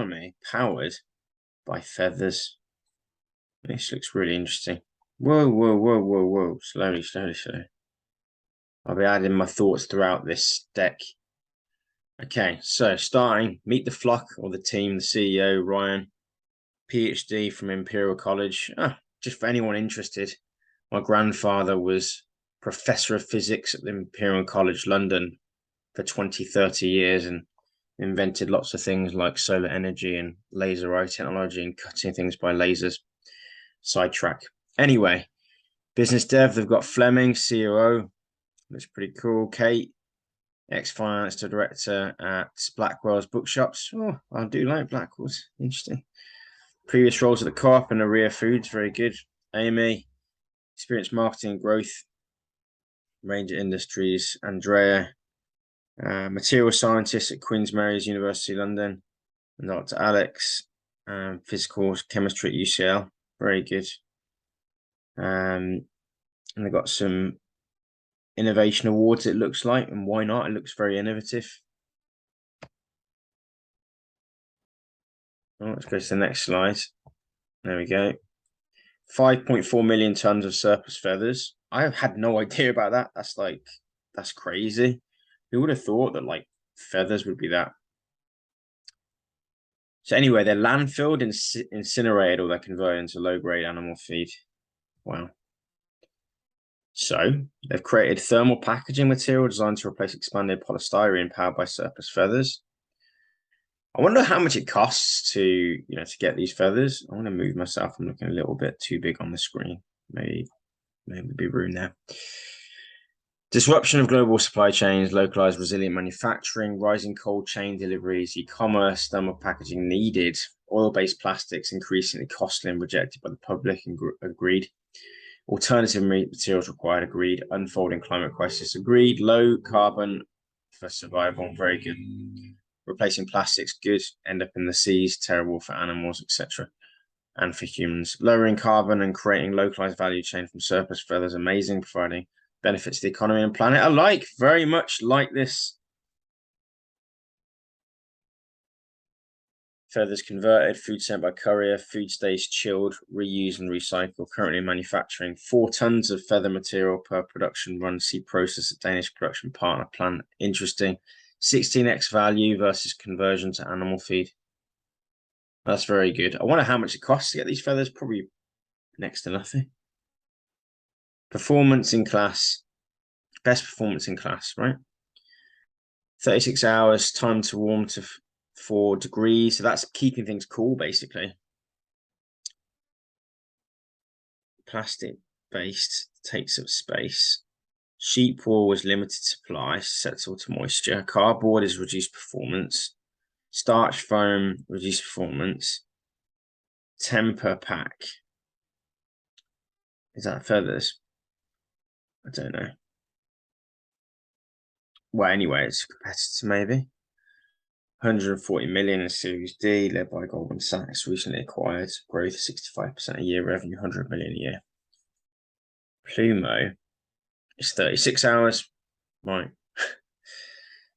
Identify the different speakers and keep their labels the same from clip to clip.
Speaker 1: economy powered by feathers. This looks really interesting. Whoa, whoa, whoa, whoa, whoa. Slowly, slowly, slowly. I'll be adding my thoughts throughout this deck. Okay, so starting, meet the flock or the team, the CEO, Ryan, PhD from Imperial College. Just for anyone interested, my grandfather was professor of physics at the Imperial College London for 20, 30 years and invented lots of things like solar energy and laser eye technology and cutting things by lasers. Sidetrack. Anyway, business dev, they've got Fleming, COO. Looks pretty cool. Kate, ex-finance director at Blackwell's Bookshops. Oh, I do like Blackwell's. Interesting. Previous roles at the Co-op and Aria Foods. Very good. Amy, experienced marketing and growth. Ranger Industries. Andrea, material scientist at Queen's Mary's University, London. And Dr. Alex, physical chemistry at UCL. Very good. And they've got some innovation awards, it looks like, and why not? It looks very innovative. Let's go to the next slide. There we go. 5.4 million tons of surplus feathers. I had no idea about that. That's crazy. Who would have thought that like feathers would be that? So anyway, they're landfilled, incinerated, or they're converted into low-grade animal feed. Wow. So they've created thermal packaging material designed to replace expanded polystyrene powered by surplus feathers. I wonder how much it costs to get these feathers. I want to move myself. I'm looking a little bit too big on the screen. Maybe be room there. Disruption of global supply chains, localized resilient manufacturing, rising cold chain deliveries, e-commerce, thermal packaging needed, oil-based plastics increasingly costly and rejected by the public, agreed. Alternative materials required, agreed. Unfolding climate crisis, agreed. Low carbon for survival, very good. Replacing plastics, good. End up in the seas, terrible for animals, etc. And for humans. Lowering carbon and creating localized value chain from surplus feathers, amazing, providing benefits to the economy and planet alike. Very much like this. Feathers converted, food sent by courier, food stays chilled, reused and recycled. Currently manufacturing 4 tons of feather material per production run. See process at Danish production partner plant. Interesting. 16x value versus conversion to animal feed. That's very good. I wonder how much it costs to get these feathers. Probably next to nothing. Performance in class. Best performance in class, right? 36 hours, time to warm to 4 degrees. So that's keeping things cool, basically. Plastic based, takes up space. Sheep wool was limited supply, susceptible to moisture. Cardboard is reduced performance. Starch foam, reduced performance. Temper pack. Is that feathers? I don't know. Well, anyway, it's a competitor maybe. 140 million in Series D, led by Goldman Sachs, recently acquired. Growth 65% a year, revenue 100 million a year. Pluumo is 36 hours. Right.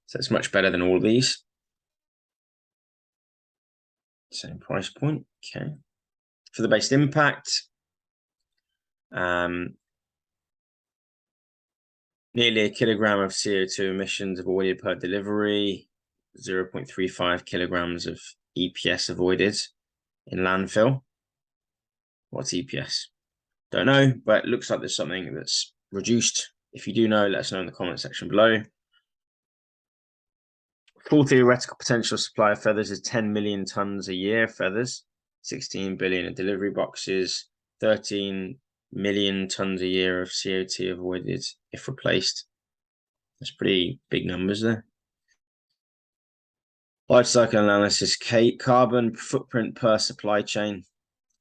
Speaker 1: So it's much better than all these. Same price point. Okay. For the base impact, nearly a kilogram of CO2 emissions avoided per delivery, 0.35 kilograms of EPS avoided in landfill. What's EPS? Don't know, but it looks like there's something that's reduced. If you do know, let us know in the comment section below. Full theoretical potential supply of feathers is 10 million tons a year. Feathers, 16 billion in delivery boxes, 13 million tons a year of CO2 avoided if replaced. That's pretty big numbers there. Life cycle analysis, carbon footprint per supply chain.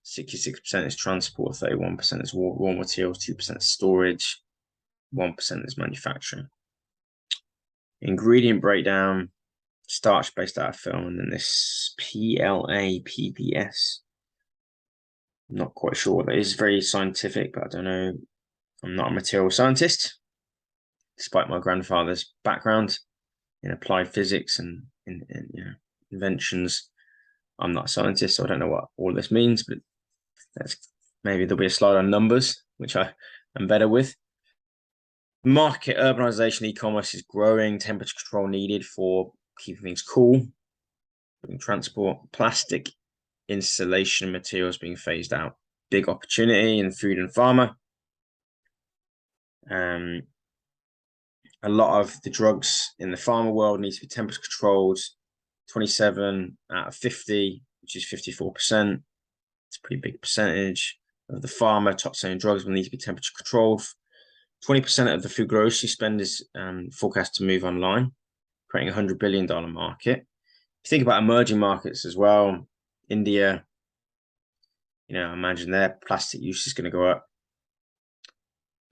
Speaker 1: 66% is transport, 31% is raw materials, 2% storage, 1% is manufacturing. Ingredient breakdown, starch based out of film, and then this PLA-PPS. I'm not quite sure what that is. Very scientific, but I don't know. I'm not a material scientist, despite my grandfather's background in applied physics and inventions. I'm not a scientist, so I don't know what all this means, but maybe there'll be a slide on numbers, which I am better with. Market urbanization, e-commerce is growing, temperature control needed for keeping things cool. Transport, plastic insulation materials being phased out. Big opportunity in food and pharma. A lot of the drugs in the pharma world need to be temperature controlled. 27 out of 50, which is 54%. It's a pretty big percentage of the pharma top selling drugs will need to be temperature controlled. 20% of the food grocery spend is forecast to move online, creating a $100 billion market. If you think about emerging markets as well, India, I imagine their plastic use is going to go up.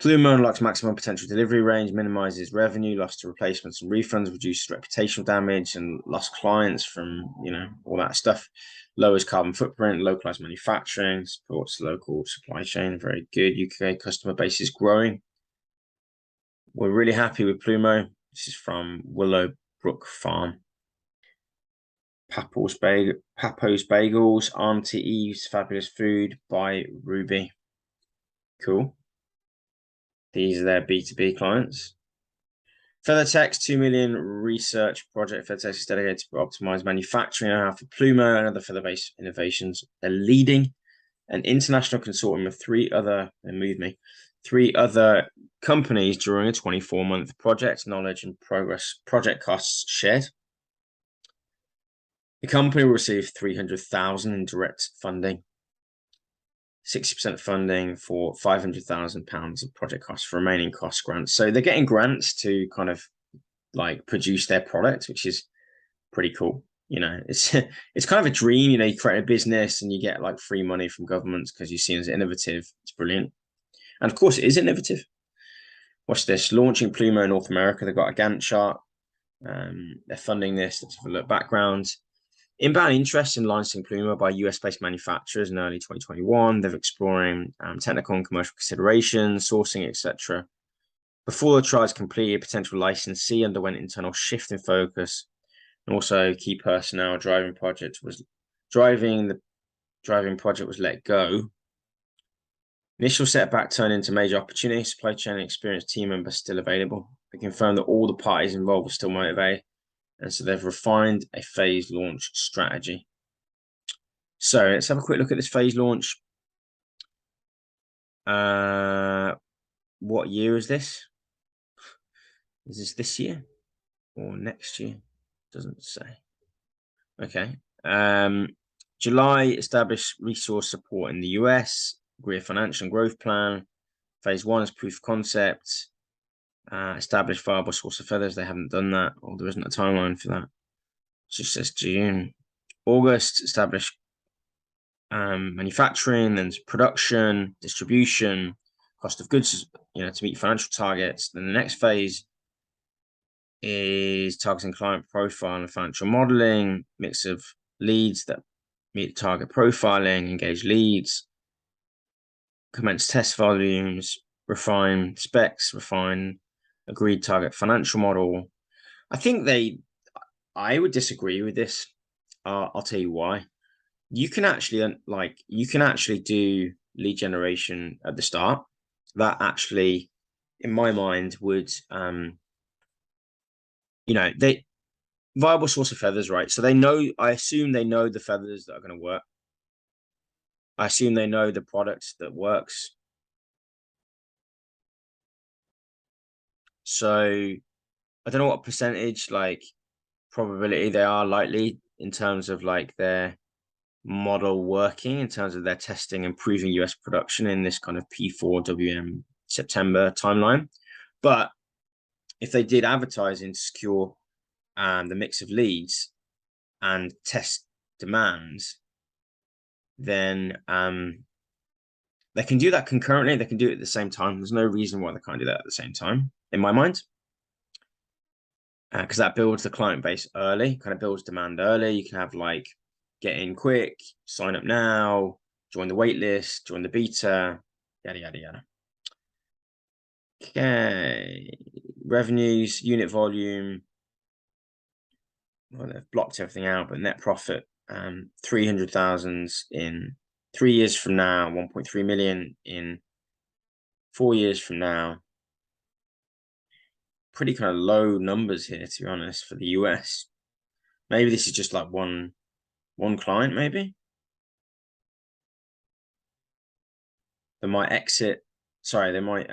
Speaker 1: Pluumo unlocks maximum potential delivery range, minimizes revenue, loss to replacements and refunds, reduces reputational damage and lost clients from, all that stuff. Lowers carbon footprint, localized manufacturing, supports local supply chain. Very good. UK customer base is growing. We're really happy with Pluumo. This is from Willowbrook Farm. Papo's Bagels, Auntie Eve's Fabulous Food by Ruby. Cool. These are their B2B clients. Feathertech's 2 million research project. Feathertech is dedicated to optimize manufacturing for Pluumo and other feather-based innovations. They're leading an international consortium of three other companies during a 24-month project. Knowledge and progress project costs shared. The company will receive $300,000 in direct funding, 60% funding for £500,000 of project costs for remaining cost grants. So they're getting grants to kind of like produce their product, which is pretty cool. It's kind of a dream. You create a business and you get like free money from governments because you're seen as innovative. It's brilliant. And of course, it is innovative. Watch this. Launching Pluumo in North America. They've got a Gantt chart. They're funding this. Let's have a look. Background. Inbound interest in licensing Pluumo by US-based manufacturers in early 2021. They're exploring technical and commercial considerations, sourcing, etc. Before the trial is completed, potential licensee underwent internal shift in focus, and also key personnel driving project was let go. Initial setback turned into major opportunity. Supply chain and experienced team members still available. They confirmed that all the parties involved were still motivated. And so they've refined a phased launch strategy. So let's have a quick look at this phase launch. What year is this? Is this year or next year? Doesn't say. Okay. July, established resource support in the US, agree a financial and growth plan. Phase 1 is proof of concept. Established viable source of feathers. They haven't done that, or there isn't a timeline for that. It just says June. August, established manufacturing, then production, distribution, cost of goods, to meet financial targets. Then the next phase is targeting client profile and financial modeling, mix of leads that meet target profiling, engage leads, commence test volumes, refine specs, refine agreed target financial model. I would disagree with this. I'll tell you why. You can actually do lead generation at the start. That actually, in my mind, would they viable source of feathers, right? So I assume they know the feathers that are going to work. I assume they know the product that works. So I don't know what percentage, probability they are likely in terms of their model working, in terms of their testing and proving US production in this kind of P4 WM September timeline. But if they did advertising to secure the mix of leads and test demands, then they can do that concurrently. They can do it at the same time. There's no reason why they can't do that at the same time, in my mind, because that builds the client base early, kind of builds demand early. You can have get in quick, sign up now, join the wait list, join the beta, yada, yada, yada. Okay, revenues, unit volume. Well, they've blocked everything out, but net profit 300,000 in 3 years from now, 1.3 million in 4 years from now. Pretty kind of low numbers here, to be honest, for the US. Maybe this is just like one client, maybe. They might exit. Sorry, they might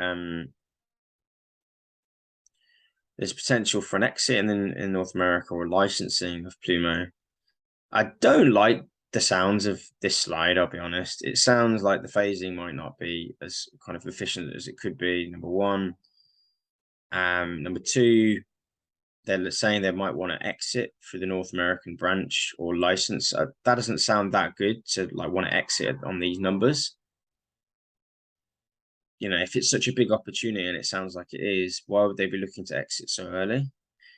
Speaker 1: there's potential for an exit and then in North America or licensing of Pluumo. I don't like the sounds of this slide, I'll be honest. It sounds like the phasing might not be as kind of efficient as it could be, number one. Number two, they're saying they might want to exit through the North American branch or license. That doesn't sound that good to like want to exit on these numbers. You know, if it's such a big opportunity and it sounds like it is, why would they be looking to exit so early?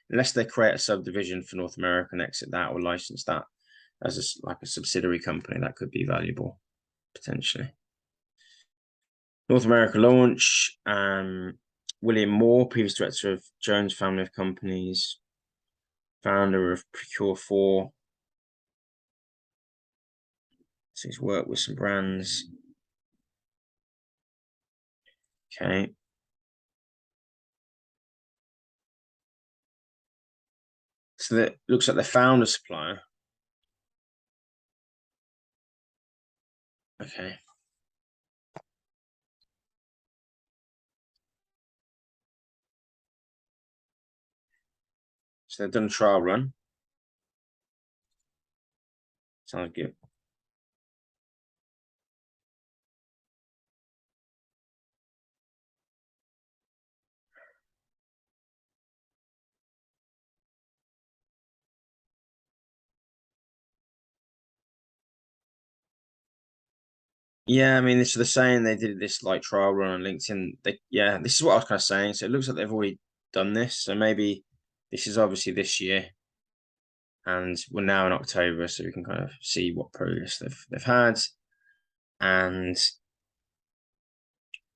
Speaker 1: Unless they create a subdivision for North America and exit that or license that as like a subsidiary company, that could be valuable potentially. North America launch. William Moore, previous director of Jones Family of Companies, founder of Procure4. So he's worked with some brands. Okay. So that looks like the founder supplier. Okay. So they've done a trial run. Sounds good. Yeah, I mean, this is the saying they did this like trial run on LinkedIn. Yeah, this is what I was kind of saying. So it looks like they've already done this. So maybe this is obviously this year, and we're now in October, so we can kind of see what progress they've had. And it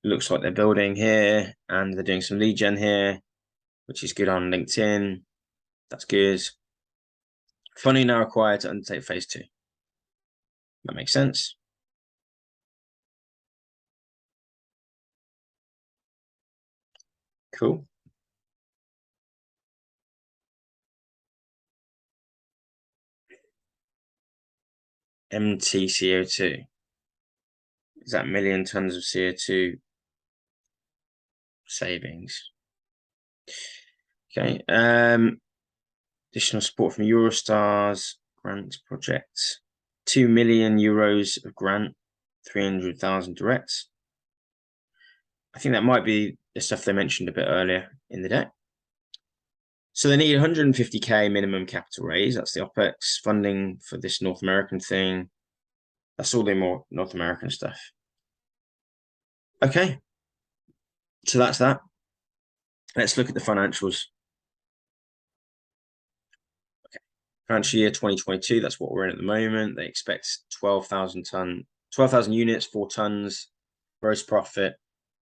Speaker 1: looks like they're building here, and they're doing some lead gen here, which is good on LinkedIn. That's good. Funding now required to undertake phase 2. That makes sense. Cool. MTCO2. Is that 1 million tons of CO2 savings? Okay. Additional support from Eurostars grant project. 2 million euros of grant, 300,000 direct. I think that might be the stuff they mentioned a bit earlier in the deck. So they need 150k minimum capital raise. That's the OPEX funding for this North American thing. That's all the more North American stuff. Okay. So that's that. Let's look at the financials. Okay. Financial year 2022, that's what we're in at the moment. They expect 12,000 units, 4 tons, gross profit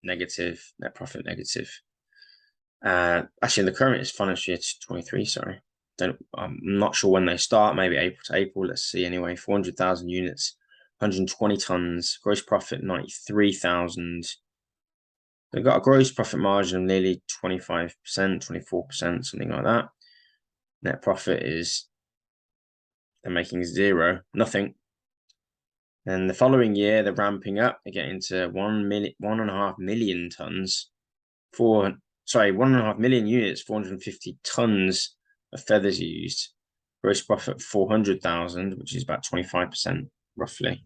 Speaker 1: negative, net profit negative. Actually, in the current is financial year 23, sorry. I'm not sure when they start, maybe April to April. Let's see anyway. 400,000 units, 120 tons, gross profit 93,000. They've got a gross profit margin of nearly 25%, 24%, something like that. Net profit is they're making 0, nothing. And the following year, they're ramping up. They're getting to 1.5 million tons, 1.5 million units, 450 tons of feathers used. Gross profit 400,000, which is about 25% roughly.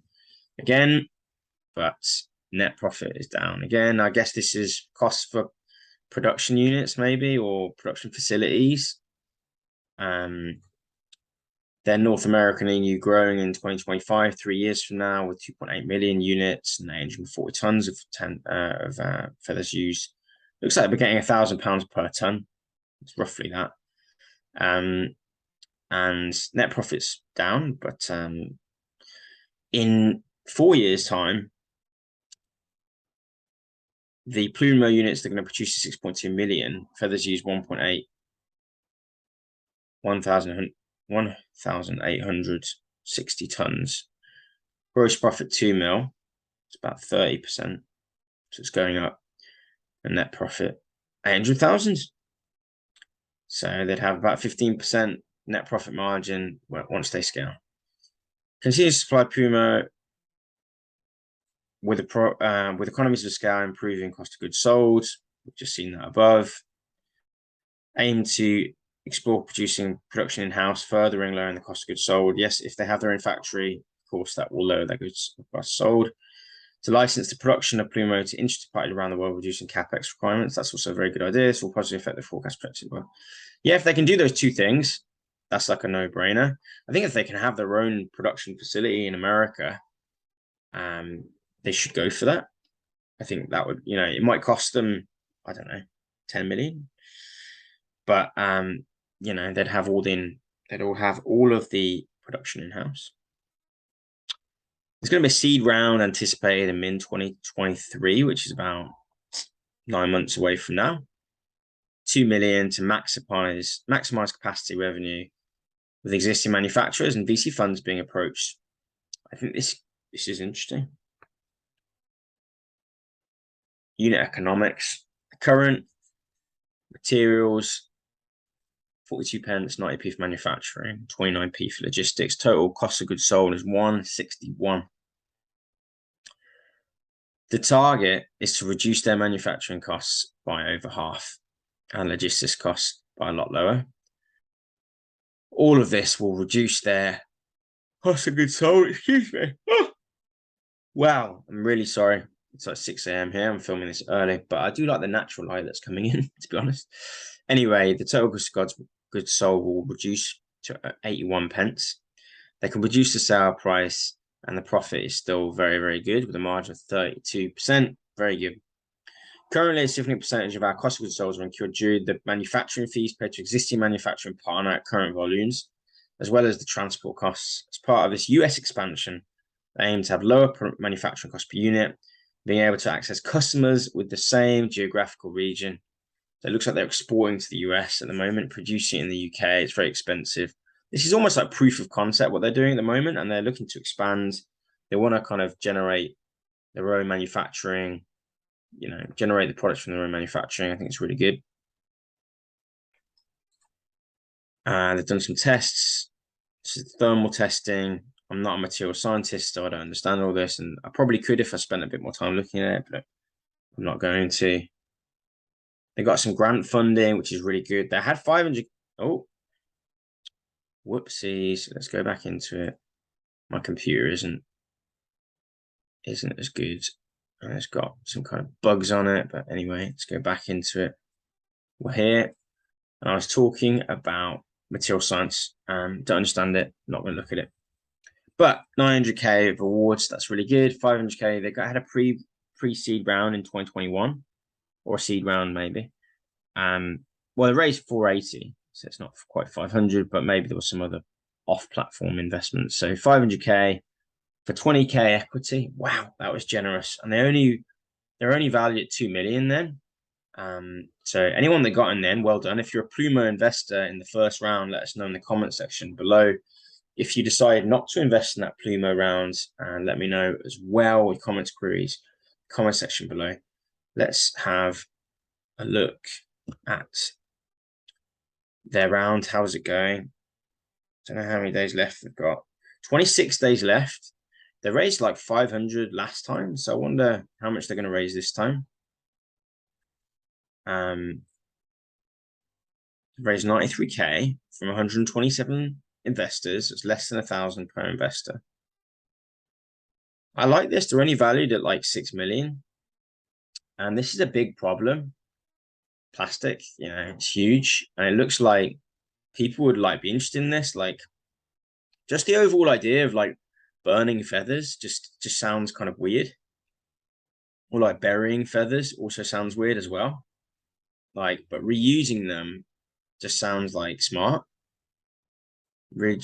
Speaker 1: Again, but net profit is down. Again, I guess this is cost for production units maybe, or production facilities. They're North American EU growing in 2025, 3 years from now, with 2.8 million units and 840 tons of feathers used. Looks like we're getting £1,000 per ton. It's roughly that. And net profit's down, but in 4 years' time, the Pluumo units, they're going to produce 6.2 million. Feathers used 1.8, 1,800. 60 tons. Gross profit 2 mil. It's about 30%. So it's going up. And net profit 800,000. So they'd have about 15% net profit margin once they scale. Continue to supply Pluumo with economies of scale, improving cost of goods sold. We've just seen that above. Aim to explore production in-house, furthering lowering the cost of goods sold. Yes, if they have their own factory, of course, that will lower their goods cost sold. To license the production of Pluumo to interested parties around the world, reducing capex requirements. That's also a very good idea. This will positively affect the forecast projection. Well, yeah, if they can do those two things, that's like a no-brainer. I think if they can have their own production facility in America, they should go for that. I think that would, it might cost them, I don't know, 10 million. But they'd have all of the production in-house. There's going to be a seed round anticipated in mid-2023, which is about 9 months away from now. 2 million to maximize capacity revenue with existing manufacturers and VC funds being approached. I think this is interesting. Unit economics, current materials, 42 pence, 90p for manufacturing, 29p for logistics. Total cost of goods sold is 161. The target is to reduce their manufacturing costs by over half and logistics costs by a lot lower. All of this will reduce their cost of goods sold. Excuse me. Oh. Wow, I'm really sorry. It's like 6 a.m. here. I'm filming this early, but I do like the natural light that's coming in, to be honest. Anyway, the total cost of goods sold will reduce to 81 pence. They can reduce the sale price, and the profit is still very, very good with a margin of 32%. Very good. Currently, a significant percentage of our cost of goods sold are incurred due to the manufacturing fees paid to existing manufacturing partner at current volumes, as well as the transport costs. As part of this US expansion, they aim to have lower manufacturing costs per unit, being able to access customers with the same geographical region. So it looks like they're exporting to the US at the moment, producing it in the UK. It's very expensive. This is almost like proof of concept, what they're doing at the moment, and they're looking to expand. They want to kind of generate their own manufacturing, generate the products from their own manufacturing. I think it's really good. They've done some tests. This is thermal testing. I'm not a material scientist, so I don't understand all this, and I probably could if I spent a bit more time looking at it, but I'm not going to. They got some grant funding, which is really good. They had 500. Oh, whoopsies. Let's go back into it. My computer isn't as good. And it's got some kind of bugs on it, but anyway, let's go back into it. We're here, and I was talking about material science. Don't understand it. Not going to look at it. But 900k of awards, that's really good. 500k. They had a pre-seed round in 2021, or a seed round maybe. Well, they raised 480, so it's not quite 500, but maybe there was some other off-platform investments. So 500k for 20k equity. Wow, that was generous. And they're only valued at 2 million then. So anyone that got in then, well done. If you're a Pluumo investor in the first round, let us know in the comment section below. If you decide not to invest in that Pluumo round, and let me know as well with comments, queries, comment section below. Let's have a look at their round. How's it going? Don't know how many days left they've got. 26 days left. They raised like 500 last time, so I wonder how much they're going to raise this time. Raised 93k from 127 investors. It's less than 1,000 per investor. I like this. They're only valued at like 6 million. And this is a big problem. Plastic, it's huge. And it looks like people would be interested in this. Like, just the overall idea of like burning feathers just sounds kind of weird. Or like burying feathers also sounds weird as well. But reusing them just sounds like smart. Really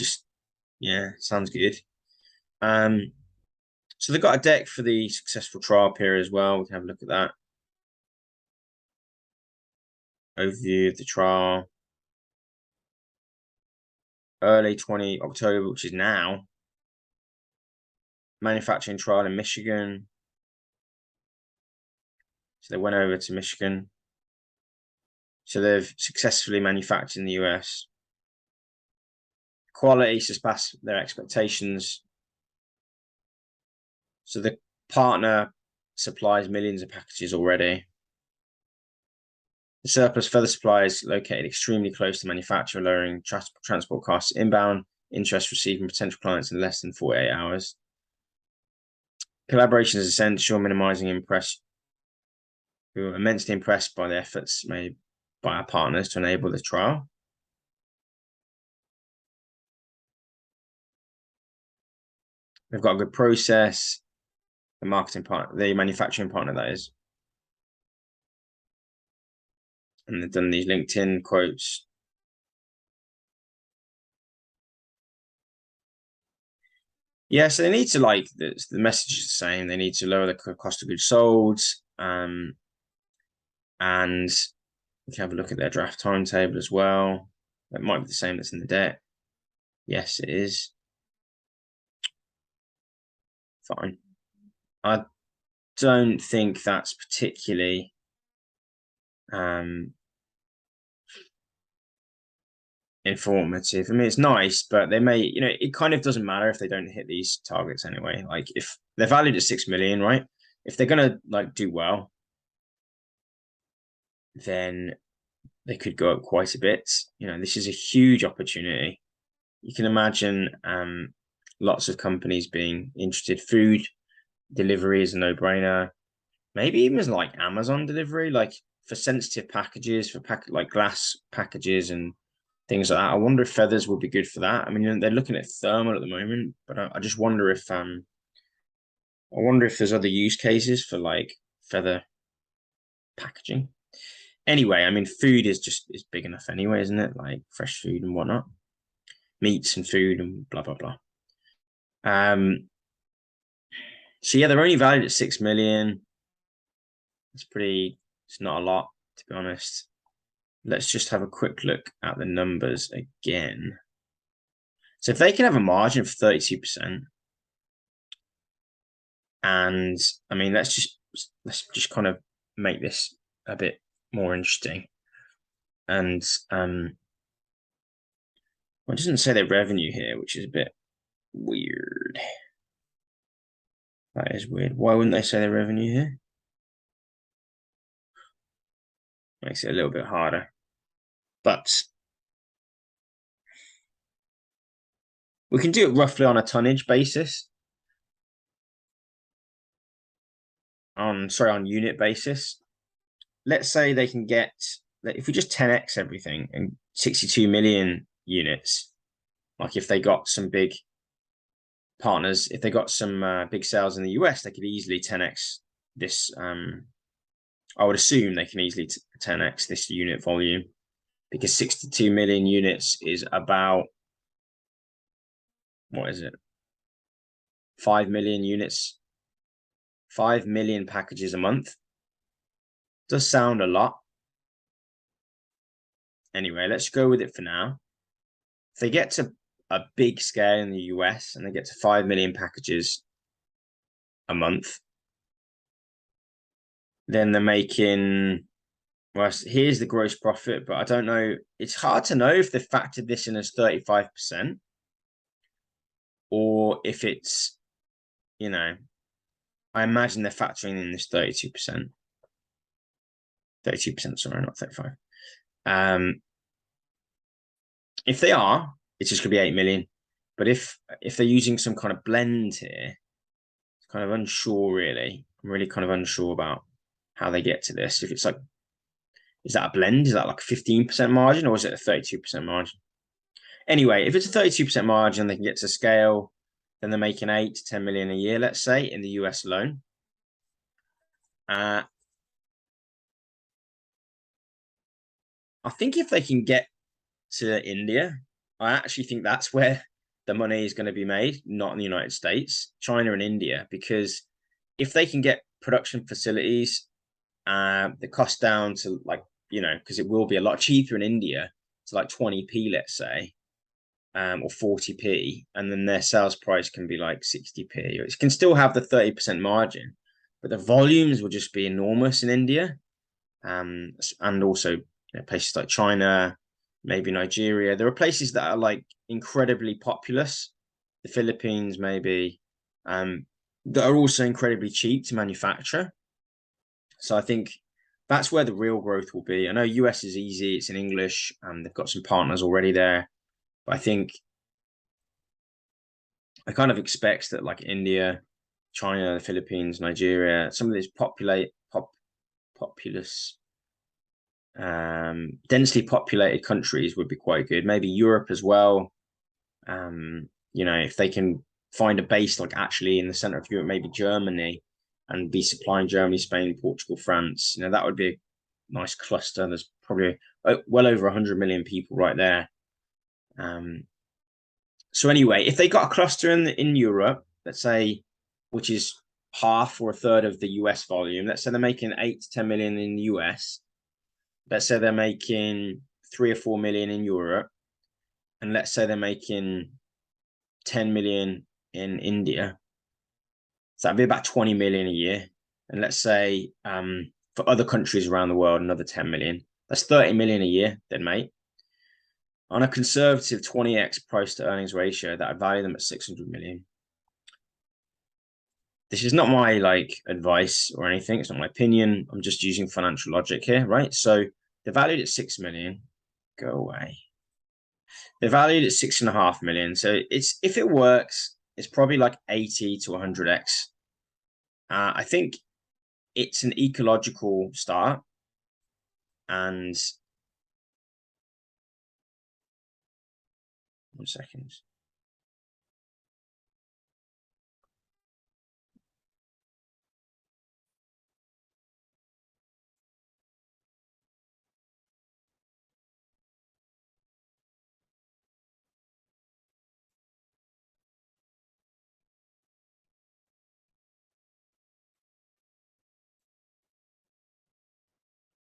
Speaker 1: sounds good. So they've got a deck for the successful trial period as well. We can have a look at that. Overview of the trial. Early October, which is now. manufacturing trial in Michigan. So they went over to Michigan. So they've successfully manufactured in the US. Quality surpassed their expectations. So the partner supplies millions of packages already. The surplus further supplies located extremely close to manufacturer, lowering transport costs. Inbound interest received from potential clients in less than 48 hours. Collaboration is essential, minimizing impress. We were immensely impressed by the efforts made by our partners to enable the trial. They've got a good process. The marketing partner, the manufacturing partner, that is. And they've done these LinkedIn quotes. Yeah, so they need to, like, the message is the same. They need to lower the cost of goods sold. And we can have a look at their draft timetable as well. It might be the same that's in the deck. Yes, it is. Fine. I don't think that's particularly informative. I mean, it's nice, but they may, it kind of doesn't matter if they don't hit these targets anyway. Like, if they're valued at 6 million, right? If they're gonna like do well, then they could go up quite a bit. This is a huge opportunity. You can imagine lots of companies being interested. Food delivery is a no-brainer. Maybe even as like Amazon delivery, like for sensitive packages, for like glass packages and things like that. I wonder if feathers would be good for that. I mean, they're looking at thermal at the moment, but I just wonder if there's other use cases for like feather packaging. Anyway, I mean, food is big enough anyway, isn't it? Like fresh food and whatnot, meats and food and blah blah blah. So yeah, they're only valued at 6 million. It's not a lot, to be honest. Let's just have a quick look at the numbers again. So if they can have a margin of 32%, and I mean, let's just kind of make this a bit more interesting. And well, it doesn't say their revenue here, which is a bit weird. That is weird. Why wouldn't they say their revenue here? Makes it a little bit harder. But we can do it roughly on a tonnage basis. On unit basis. Let's say they can get, if we just 10x everything and 62 million units, like if they got some big partners, if they got some big sales in the US, they could easily 10x this. I would assume they can easily 10x this unit volume, because 62 million units is about, what is it? 5 million units, 5 million packages a month. Does sound a lot. Anyway, let's go with it for now. If they get to a big scale in the US and they get to 5 million packages a month, then they're making, well, here's the gross profit, but I don't know. It's hard to know if they factored this in as 35% or if it's, I imagine they're factoring in this 32%. 32%, sorry, not 35. If they are, it's just going to be 8 million. But if they're using some kind of blend here, it's kind of unsure, really. I'm really kind of unsure about how they get to this. If it's like, is that a blend? Is that like a 15% margin, or is it a 32% margin? Anyway, if it's a 32% margin, they can get to scale, then they're making 8 to 10 million a year, let's say, in the US alone. I think if they can get to India, I actually think that's where the money is going to be made, not in the United States, China and India, because if they can get production facilities, the cost down to like, because it will be a lot cheaper in India to like 20p, let's say. or 40p, and then their sales price can be like 60p. It can still have the 30% margin, but the volumes will just be enormous in India, and also places like China, maybe Nigeria. There are places that are like incredibly populous, the Philippines maybe, that are also incredibly cheap to manufacture. So I think that's where the real growth will be. I know US is easy, it's in English, and they've got some partners already there. But I think I kind of expect that like India, China, the Philippines, Nigeria, some of these populous, densely populated countries would be quite good. Maybe Europe as well. If they can find a base like actually in the center of Europe, maybe Germany, and be supplying Germany, Spain, Portugal, France, that would be a nice cluster. There's probably well over 100 million people right there. So anyway, if they got a cluster in Europe, let's say, which is half or a third of the US volume, let's say they're making 8 to 10 million in the US, let's say they're making 3 or 4 million in Europe, and let's say they're making 10 million in India, so that'd be about 20 million a year. And let's say for other countries around the world, another 10 million. That's 30 million a year they'd make. On a conservative 20x price to earnings ratio, that I'd value them at 600 million. This is not my advice or anything. It's not my opinion. I'm just using financial logic here, right? So they're valued at 6 million. Go away. They're valued at 6.5 million. So if it works, it's probably like 80 to 100x. I think it's an ecological start, and 1 second.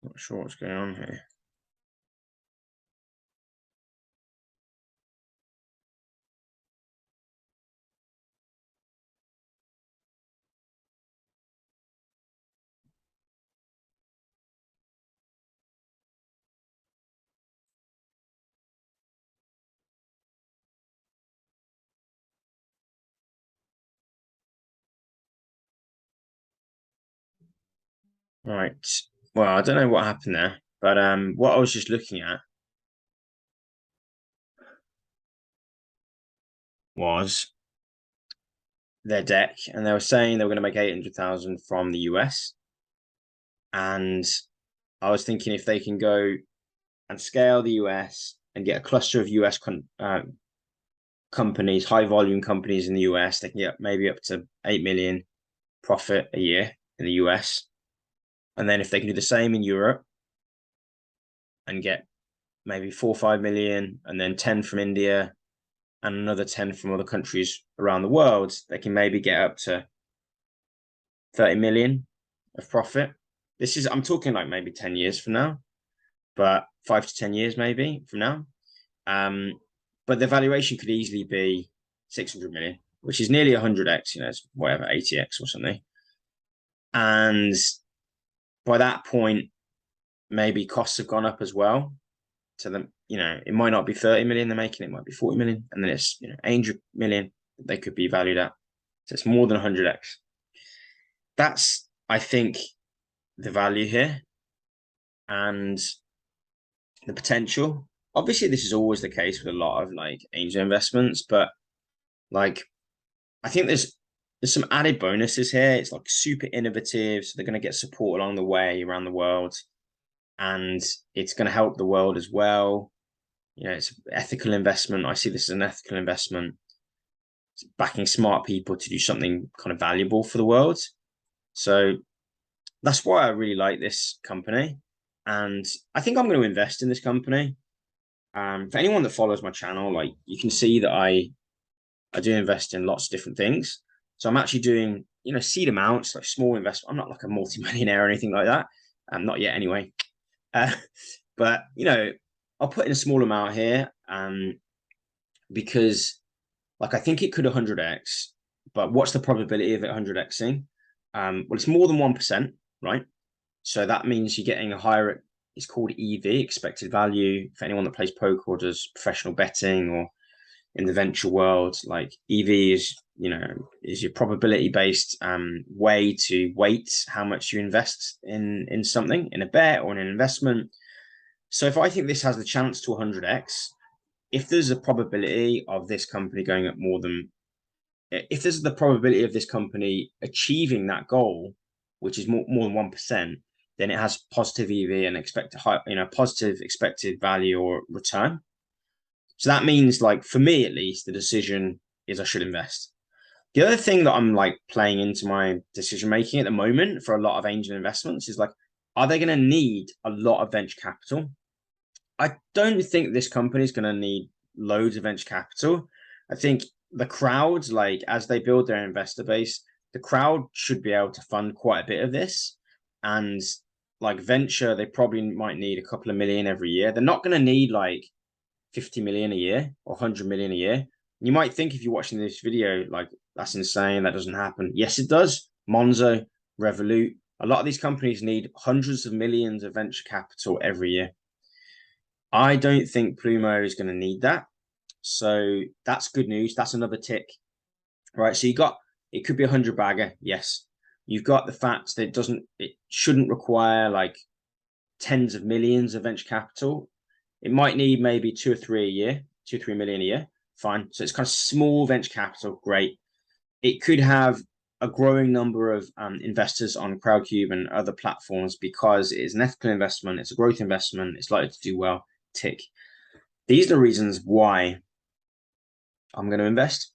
Speaker 1: Not sure what's going on here. Right. Well, I don't know what happened there, but what I was just looking at was their deck, and they were saying they were going to make 800,000 from the US. And I was thinking if they can go and scale the US and get a cluster of US companies, high volume companies in the US, they can get maybe up to 8 million profit a year in the US. And then if they can do the same in Europe and get maybe 4 or 5 million, and then 10 from India and another 10 from other countries around the world, they can maybe get up to 30 million of profit. I'm talking like maybe 10 years from now, but 5 to 10 years maybe from now. But the valuation could easily be 600 million, which is nearly 100x, it's whatever, 80x or something. And by that point, maybe costs have gone up as well. So then, it might not be 30 million they're making, it might be 40 million, and then it's 100 million they could be valued at. So it's more than 100x. That's, I think, the value here and the potential. Obviously, this is always the case with a lot of angel investments, but I think there's some added bonuses here. It's super innovative, so they're going to get support along the way around the world, and it's going to help the world as well. It's ethical investment. I see this as an ethical investment. It's backing smart people to do something kind of valuable for the world. So that's why I really like this company. And I think I'm going to invest in this company. For anyone that follows my channel, you can see that I do invest in lots of different things. So I'm actually doing, seed amounts, small investment. I'm not like a multimillionaire or anything like that. Not yet anyway. But, I'll put in a small amount here. because like I think it could 100x, but what's the probability of it 100xing? Well, it's more than 1%, right? So that means you're getting a higher, it's called EV, expected value. For anyone that plays poker or does professional betting or in the venture world, like EV is, is your probability based way to weight how much you invest in something, in a bet or in an investment. So if I think this has the chance to 100x, if there's a probability of this company going up more than, if there's the probability of this company achieving that goal, which is more than 1%, then it has positive EV and expected high, positive expected value or return. So that means, like, for me at least, the decision is I should invest. The other thing that I'm like playing into my decision making at the moment for a lot of angel investments is like, are they going to need a lot of venture capital? I don't think this company is going to need loads of venture capital. I think the crowd, like as they build their investor base, the crowd should be able to fund quite a bit of this. And like venture, they probably might need a couple of million every year. They're not going to need like 50 million a year or 100 million a year. You might think if you're watching this video, like that's insane, that doesn't happen. Yes, it does. Monzo, Revolut, a lot of these companies need hundreds of millions of venture capital every year. I don't think Pluumo is going to need that. So that's good news. That's another tick, right? So it could be a 100 bagger. Yes. You've got the fact that it shouldn't require like tens of millions of venture capital. It might need maybe 2 or 3 a year, 2 or 3 million a year. Fine. So it's kind of small venture capital. Great. It could have a growing number of investors on Crowdcube and other platforms because it is an ethical investment. It's a growth investment. It's likely to do well. Tick. These are the reasons why I'm going to invest.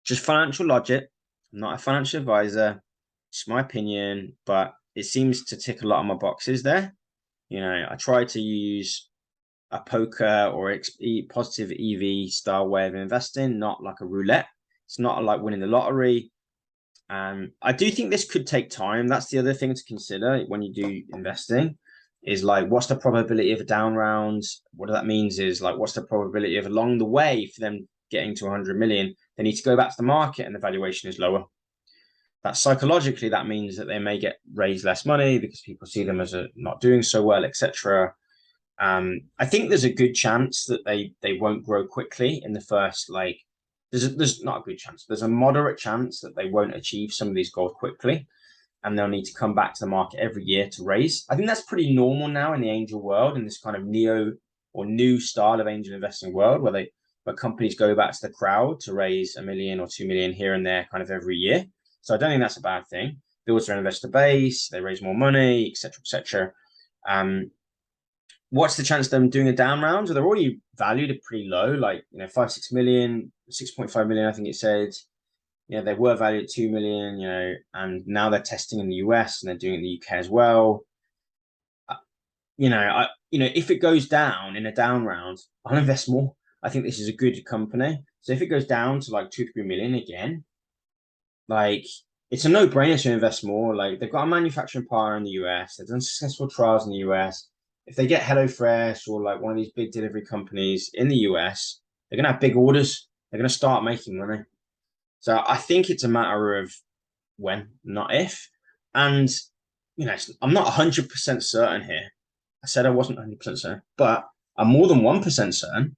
Speaker 1: Just financial logic. I'm not a financial advisor. It's my opinion, but it seems to tick a lot of my boxes there. I try to use a poker or positive EV style way of investing, not like a roulette. It's not like winning the lottery. I do think this could take time. That's the other thing to consider when you do investing is like, what's the probability of a down round? What that means is like, what's the probability of along the way for them getting to 100 million? They need to go back to the market and the valuation is lower. That psychologically, that means that they may get raised less money because people see them as not doing so well, etc. I think there's a good chance that they won't grow quickly in the first there's not a good chance. There's a moderate chance that they won't achieve some of these goals quickly, and they'll need to come back to the market every year to raise. I think that's pretty normal now in the angel world, in this kind of neo or new style of angel investing world, where companies go back to the crowd to raise 1 million or 2 million here and there kind of every year. So I don't think that's a bad thing. Builds their investor base, they raise more money, etc., etc. What's the chance of them doing a down round? So they're already valued at pretty low, like 5, 6 million, 6.5 million, I think it said. They were valued at 2 million, and now they're testing in the US and they're doing it in the UK as well. If it goes down in a down round, I'll invest more. I think this is a good company. So if it goes down to like 2, 3 million again, like it's a no-brainer to invest more. Like they've got a manufacturing partner in the US, they've done successful trials in the US. If they get HelloFresh or like one of these big delivery companies in the US, they're gonna have big orders. They're gonna start making money. So I think it's a matter of when, not if. And I'm not 100% certain here. I said I wasn't 100% certain, but I'm more than 1% certain.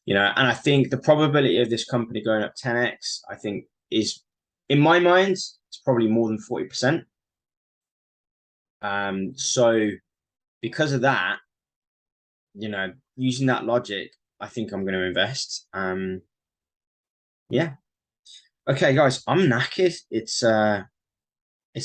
Speaker 1: And I think the probability of this company going up 10x, I think, is, in my mind, it's probably more than 40%. So because of that, using that logic, I think I'm going to invest. Yeah. Okay, guys, I'm knackered. It's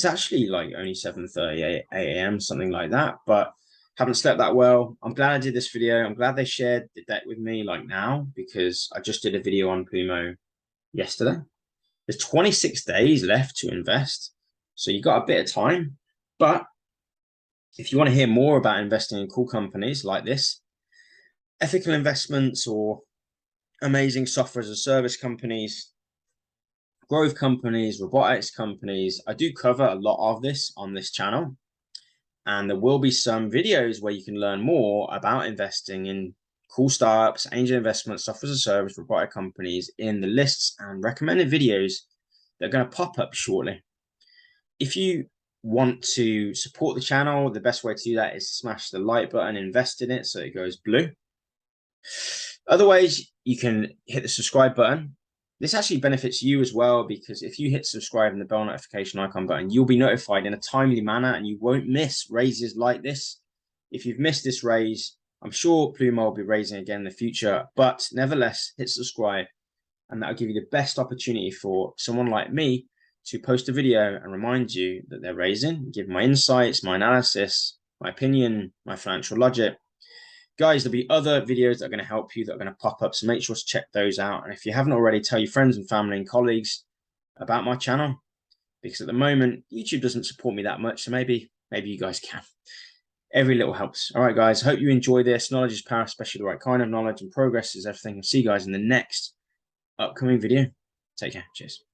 Speaker 1: actually like only 7:30 a.m., something like that, but haven't slept that well. I'm glad I did this video. I'm glad they shared the deck with me like now, because I just did a video on Pluumo yesterday. There's 26 days left to invest, so you got a bit of time. But if you want to hear more about investing in cool companies like this, ethical investments or amazing software as a service companies, growth companies, robotics companies, I do cover a lot of this on this channel. And there will be some videos where you can learn more about investing in cool startups, angel investment, software as a service, robotic companies in the lists and recommended videos that are going to pop up shortly. If you want to support the channel, the best way to do that is smash the like button, invest in it so it goes blue. Otherwise, you can hit the subscribe button. This actually benefits you as well, because if you hit subscribe and the bell notification icon button, you'll be notified in a timely manner and you won't miss raises like this. If you've missed this raise, I'm sure Pluumo will be raising again in the future, but nevertheless, hit subscribe and that'll give you the best opportunity for someone like me to post a video and remind you that they're raising, give my insights, my analysis, my opinion, my financial logic. Guys, there'll be other videos that are going to help you that are going to pop up, so make sure to check those out. And if you haven't already, tell your friends and family and colleagues about my channel, because at the moment YouTube doesn't support me that much, so maybe you guys can. Every little helps. All right, guys, hope you enjoy this. Knowledge is power, especially the right kind of knowledge, and progress is everything. I'll see you guys in the next upcoming video. Take care. Cheers.